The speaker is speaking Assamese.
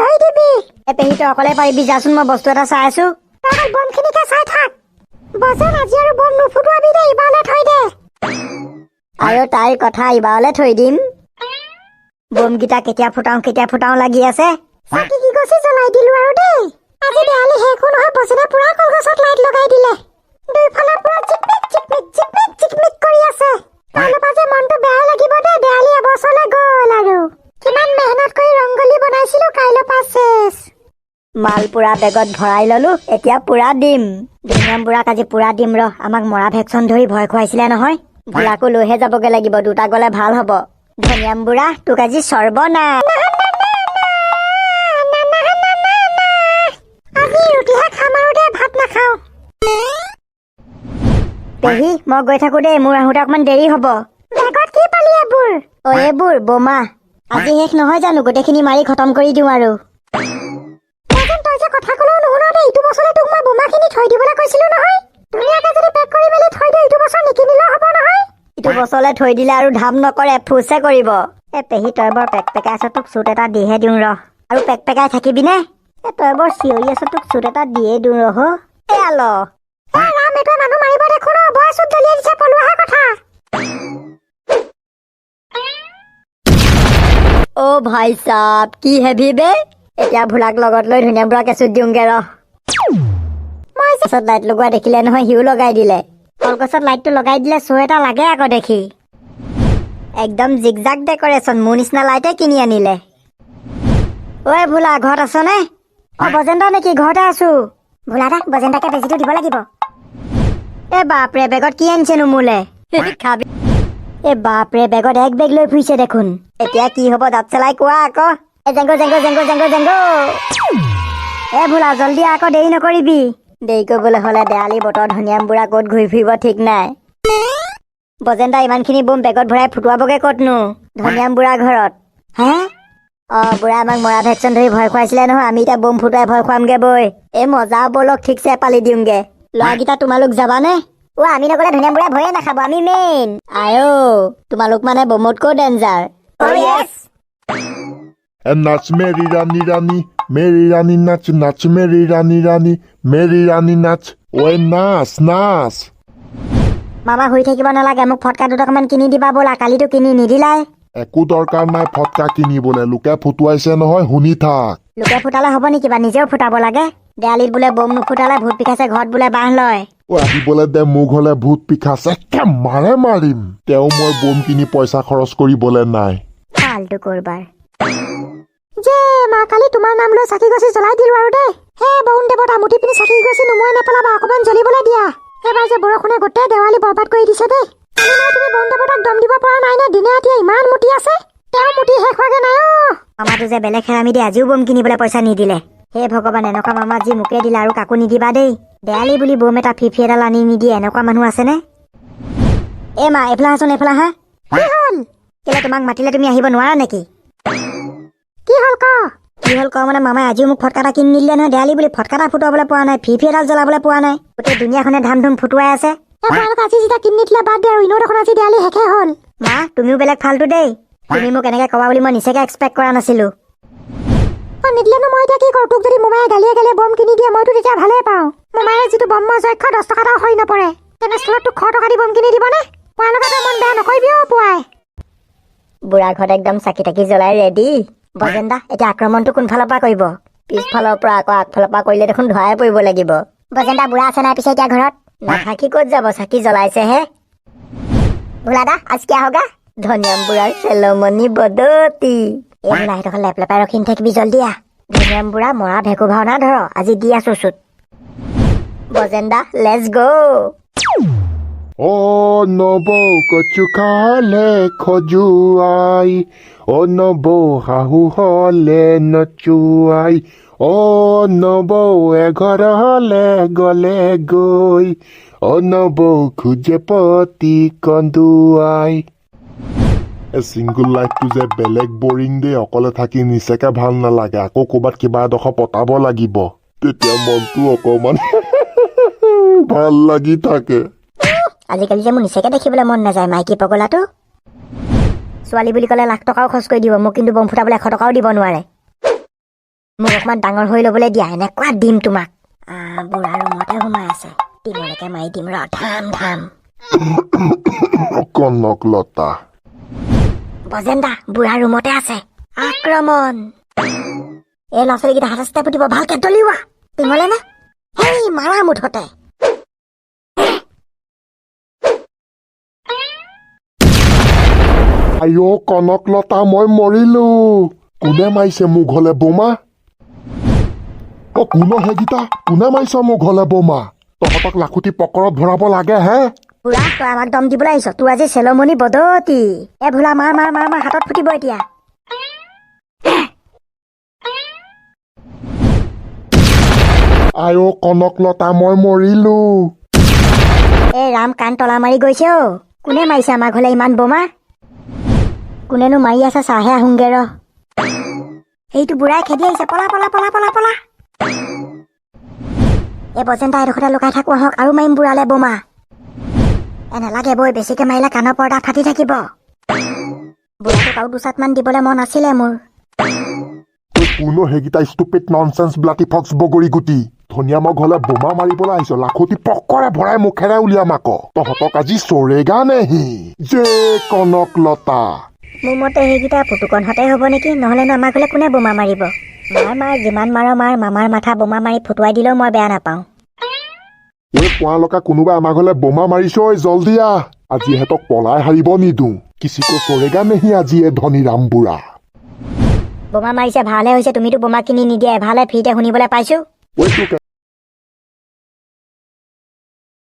ধৰি দিবি। পেহী তই অকলে পাৰিবি, যাচোন মই বস্তু এটা চাই আছো। তই বমখিনিকে চাই থাক। বজেন আজি আৰু বম নুফুটুৱাবি দে, ইবাৰলে থৈ দে। আৰু তাইৰ কথা ইবাৰলে থৈ দিম। বমকেইটা কেতিয়া ফুটাও লাগি আছে। চাকি কি গছি জ্বলাই দিলো আৰু দেই। আজি দেৱালী শেষো নহয়, বজেনে পুৰা কলগছত লাইট লগাই দিলে। দুইফালে পুৰা চিকমিক কৰি আছে। কাইলৈপা যে মনটো বেয়া লাগিব দেই, দেৱালী এবছৰলে গ'ল আৰু। কিমান মেহনত কৰি ৰংগলী বনাইছিলো, কাইলৈপা চেছ। মাল পুৰা বেগত ভৰাই ললো, এতিয়া পুৰা দিম। ধনিৰাম বুঢ়াক আজি পুৰা দিম ৰ। আমাক মৰা ভেকচন ধৰি ভয় খুৱাইছিলে নহয়। ভোলাকো লৈহে যাবগে লাগিব, দুটা গলে ভাল হব। ধনিৰাম বুঢ়া তোক আজি সৰ্বনাশ। আজি ৰুটিহে খাম আৰু দে, ভাত নাখাও। পেহী মই গৈ থাকো দেই, মোৰ আহোঁতে অকমান দেৰি হব। বেগত কি পালি এইবোৰ? এইবোৰ বোমা। আজি শেষ নহয় জানো, গোটেইখিনি মাৰি খতম কৰি দিওঁ আৰু। তই যে কথা কলেও নুশুন দে, ইটো বছৰলে তোক মই বোমাখিনি থৈ দিবলৈ কৈছিলো নহয়। ধুনীয়াকে যদি পেক কৰি মেলি থৈ দিওঁ, ইটো বছৰ নিকিনিলেও হব নহয়। ইটো বছৰলে থৈ দিলে আৰু ধাম নকৰে, ফুচে কৰিব। পেহী তই বৰ পেকপেকাই আছ, তোক চুট এটা দিহে দিওঁ ৰ। আৰু পেকপেকাই থাকিবি নে? তই বৰ চিঞৰি আছ, তোক চুট এটা দিয়ে দিওঁ ৰহ। এয়া ল। ৰাম, এইটোৱে মানুহ মাৰিব দেখো ন, বয় চুট দলিয়াই দিছে, পলোৱাহে কথা। অ ভাই সাব, কি হেভি বে। এতিয়া ভোলাক লগত লৈ ধুনীয়া বুঢ়া কেঁচুত দিওঁগে ৰহ। মই গছত লাইট লগোৱা দেখিলে নহয়, সিও লগাই দিলে। কলগছত লাইটটো লগাই দিলে শ্ব' এটা লাগে আকৌ দেখি। একদম জিগজাগ ডেকৰেশ্যন, মোৰ নিচিনা লাইটে কিনি আনিলে। ঐ ভোলা, ঘৰত আছ নে? বজেন্দ্ৰ নেকি? ঘৰতে আছো। ভোলা দা, বজেন্দ্ৰকে বেজিটো দিব লাগিব। এ বাপৰে, বেগত কি আনিছেনো মোলে? খাবি। এ বাপৰে, বেগত এক বেগ লৈ ফুৰিছে দেখোন। এতিয়া কি হব দাঁত চেলাই কোৱা আকৌ। জেংগো। এ ভোলা জল্দি আকৌ, দেৰি নকৰিবি। দেৰি কৰিবলৈ হলে দেৱালী বতৰ, ধনিৰাম বুঢ়া ক'ত ঘূৰি ফুৰিব ঠিক নাই। বজেন্দ্ৰ ইমানখিনি বম বেগত ভৰাই ফুটুৱাবগে ক'তনো? ধনিৰাম বুঢ়া ঘৰত। হে? বুঢ়া আমাক মৰা ভেকচন ধৰি ভয় খুৱাইছিলে নহয়, আমি এতিয়া বম ফুটুৱাই ভয় খুৱামগে বৈ। এই মজা বলক ঠিকছে পালি দিওঁগে। ল'ৰাকেইটা তোমালোক যাবানে? আমি নগলে ধুনীয়াম বুঢ়াই ভয়ে নাখাব, আমি মেইন। আইও, তোমালোক মানে বমতকৈ ডেঞ্জাৰ। नाच मेरी रानी रानी, मेरी रानी नाच नाच मेरी रानी रानी, मेरी रानी नाच। ओए नाच नाच। মামা শুই থাকিব নালাগে, মোক ফটকা দুটকামান কিনি দিবা ব'লা, কালিতো কিনি নিদিলাই। একো দৰকাৰ নাই ফটকা কিনিবলে, লোকে ফুটুৱাইছে নহয়, শুনি থাক। লোকে ফুটালে হ'ব নেকি বা, নিজেও ফুটাব লাগে। দেৱালীত বোলে বম নুফুটালে ভূত পিখাইছে, ঘৰত বোলে বাঁহ লয়। আহিবলে দে, মোক হলে ভূত পিখাছে মাৰিম। তেওঁ মই বম কিনি পইচা খৰচ কৰিবলে নাই। ফাল্টু কৰবাৰ। যে মা, কালি তোমাৰ নাম লৈ চাকি গছি জ্বলাই দিলো আৰু দেই। হে বৰুণ দেৱতা, মুঠি পিনি চাকি গছি নুমুৱাই নেপেলাবা, অকমান জ্বলিবলৈ দিয়া। এবাৰ যে বৰষুণে গোটেই দেৱালী বৰবাদ কৰি দিছে দেই। তুমি বৰুণ দেৱতাক দম দিব পৰা নাই নে? দিনে ৰাতিয়ে ইমান মুটি আছে, তেওঁ মুটি শেষ হোৱাগে নাই। মামাটো যে বেলেগ হেৰামি দিয়ে, আজিও বম কিনিবলৈ পইচা নিদিলে। হে ভগৱান, এনেকুৱা মামা যি মোকে দিলে আৰু কাকো নিদিবা দেই। দেৱালী বুলি বম এটা ফিফি এডাল আনি নিদিয়ে, এনেকুৱা মানুহ আছেনে? এ মা, এইফালে আহাচোন, এইফালে আহা। কি হ'ল? কেলে তোমাক মাতিলে তুমি আহিব নোৱাৰা নেকি? কি হ'ল ক? কি হ'ল ক মানে, মামাই আজিও মোক ফটকা এটা কিনি নিদিলে নহয়। দেৱালী বুলি ফটকা এটা ফুটাবলৈ পোৱা নাই, ফিফি এডাল জ্বলাবলৈ পোৱা নাই। গোটেই দুনিয়াখনে ধাম ধুম ফুটুৱাই আছে। আজি যেতিয়া কিনি নিদিলে বাদ দে আৰু, এনেও দেখোন আজি দেৱালী শেষে হ'ল। মা, তুমিও বেলেগ ফাল্টু দেই। তুমি মোক এনেকে কবা বুলি মই নিচাকে এক্সপেক্ট কৰা নাছিলো। নিদিলেনো মই এতিয়া কি কৰো? তোক যদি মোমায়ে গালিয়ে বম কিনি দিয়ে, মইতো তেতিয়া ভালেই পাওঁ। মোমায়ে যিটো বম যক্ষ 10 টকা এটাও হৈ নপৰে, তেনেস্থলত তোক 100 টকা দি বম কিনি দিবনে? পোৱাৰ লগতে মন বেয়া নকৰিবি অ পুৱাই। বুঢ়া ঘৰত একদম চাকি তাকি জ্বলাই ৰেডি। বজেন্দা, এতিয়া আক্ৰমণটো কোনফালৰ পৰা কৰিব? পিছফালৰ পৰা আকৌ আগফালৰ পৰা কৰিলে দেখোন ধৰাই পৰিব লাগিব। বজেন্দা বুঢ়া আছে নাই পিছে এতিয়া ঘৰত? নাথাকি ক'ত যাব, চাকি জ্বলাইছেহে। ভোলা দা, আজ কিয়া হোগা? ধনিৰাম বুঢ়াৰ চেলমনি বদতি। এই বোলা সেইডোখৰ লেপলেপাই ৰখি নাথাকিবি, জল্দি আহ। ধনিৰাম বুঢ়া মৰা ভেকু ভাওনা ধৰ, আজি দি আছো চুত। বজেন্দা, লেটছ গো। ও নবৌ কচু খালে খজুৱাই, ও নবৌ শাহু হলে নচুৱাই, ও নবৌ এঘৰ হলে গলে গৈ, ও নবৌ খোজে পতি কন্দুৱাই। চিংগুল লাইফটো যে বেলেগ বৰিং দেই, অকলে থাকি নিচাকে ভাল নালাগে। আকৌ ক'ৰবাত কিবা এডোখৰ পতাব লাগিব, তেতিয়া মনটো অকমান ভাল লাগি থাকে। আজিকালি যে মোৰ নিচাকে দেখিবলৈ মন নাযায় মাইকী পগলাটো। ছোৱালী বুলি ক'লে লাখ টকাও খৰচ কৰি দিব, মোক কিন্তু বম ফুটাবলৈ 100 টকাও দিব নোৱাৰে। মোক অকমান ডাঙৰ হৈ ল'বলৈ দিয়া এনেকুৱা দিম তোমাক বুঢ়া ৰুমতে সোমাই আছে দিমলৈকে মাৰি দিম ৰ ধাম ধাম কনকলতা বজেন্দা বুঢ়া ৰুমতে আছে আক্ৰমণ এই ল'ৰা ছোৱালীকেইটা হাতে চাতে পুতিব ভালকে দলিওৱা দিমলে নে হেই মাৰা মুঠতে আইঅ কনকলতা মই মৰিলো কোনে মাৰিছে মোৰ ঘৰলে বোমা কোন হেগিতা কোনে মাৰিছ মোৰ ঘৰলে বোমা তহঁতক লাখুটি পকৰত ভৰাব লাগে হে বুঢ়া তই আমাক দম দিবলৈ আহিছ তোৰ আজি চেলমনি বদতি এ ভোলা মাৰ মাৰ মাৰ মাৰ হাতত ফুটিব এতিয়া আইঅ কনকলতা মই মৰিলো এই ৰাম কাণ তলা মাৰি গৈছে অ কোনে মাৰিছে আমাৰ ঘৰলে ইমান বোমা কোনেনো মাৰি আছে চাহে আহোংগে ৰ সেইটো বুঢ়াই খেদি আহিছে পলা পলা পলা পলা পলা এই বজেন্দা এডোখৰতে লুকাই থাকো আহক আৰু মাৰিম বুঢ়ালে বোমা নালাগে বৈ বেছিকে মাৰিলে কাণৰ পৰ্দা ফাটি থাকিব বুঢ়াটোক আৰু দুচাটমান দিবলৈ মন আছিলে মোৰ কোন হেগিতা ষ্টুপিড ননচেন্স ব্লাটি ফক্স বগৰী গুটি ধনিয়া মই ঘৰলে বোমা মাৰিবলৈ আহিছ লাখুটি পকৰে ভৰাই মুখেৰে উলিয়াম আকৌ তহঁতক আজি চৰেগা নেহি যে কনকলতা মোৰ মতে সেইকেইটা পুতুকণহঁতে হ'ব নেকি নহ'লেনো আমাৰ ঘৰলে কোনে বোমা মাৰিব মাৰ মাৰ যিমান মাৰ মাৰ মামাৰ মাথা বোমা মাৰি ফুটুৱাই দিলেও মই বেয়া নাপাওঁ এই পোৱালকা কোনোবাই আমাৰ ঘৰলে বোমা মাৰিছ ঐ জল্দি আহ আজি সিহঁতক পলাই হাৰিব নিদো কিছিকো চৰেগা নেহি আজি এ ধনীৰাম বুঢ়া বোমা মাৰিছে ভালহে হৈছে তুমিতো বোমা কিনি নিদিয়া ভালহে ফ্ৰীতে শুনিবলৈ পাইছো ঐ তোক